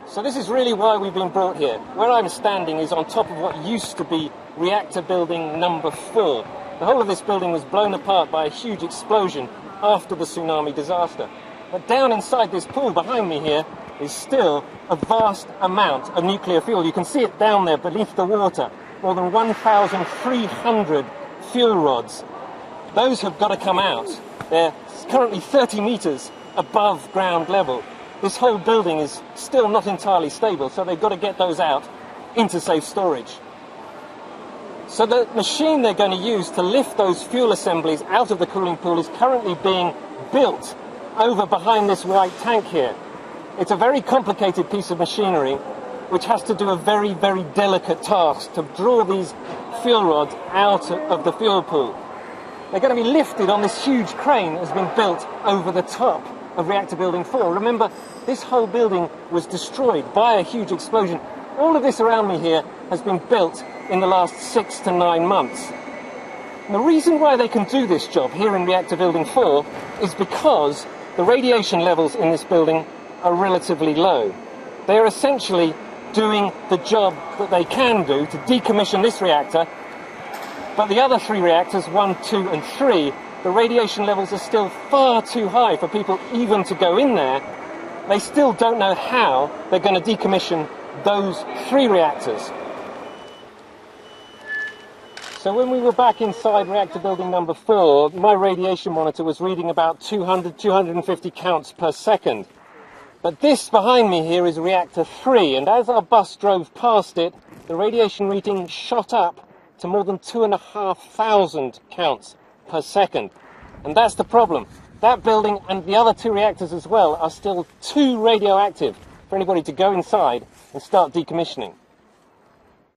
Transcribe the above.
So this is really why we've been brought here. Where I'm standing is on top of what used to be reactor building number 4. The whole of this building was blown apart by a huge explosion after the tsunami disaster. But down inside this pool behind me here is still a vast amount of nuclear fuel. You can see it down there beneath the water. More than 1,300 fuel rods. Those have got to come out. They're currently 30 meters above ground level. This whole building is still not entirely stable, so they've got to get those out into safe storage. So the machine they're going to use to lift those fuel assemblies out of the cooling pool is currently being built over behind this white tank here. It's a very complicated piece of machinery which has to do a very, very delicate task to draw these fuel rods out of the fuel pool. They're going to be lifted on this huge crane that has been built over the top of reactor building 4. Remember, this whole building was destroyed by a huge explosion. All of this around me here has been built in the last 6 to 9 months. And the reason why they can do this job here in reactor building 4 is because the radiation levels in this building are relatively low. They are essentially doing the job that they can do to decommission this reactor, but the other 3 reactors, 1, 2 and 3, the radiation levels are still far too high for people even to go in there. They still don't know how they're going to decommission those 3 reactors. So when we were back inside reactor building number 4, my radiation monitor was reading about 200, 250 counts per second. But this behind me here is reactor 3, and as our bus drove past it, the radiation reading shot up to more than 2,500 counts per second. And that's the problem. That building and the other 2 reactors as well are still too radioactive for anybody to go inside and start decommissioning.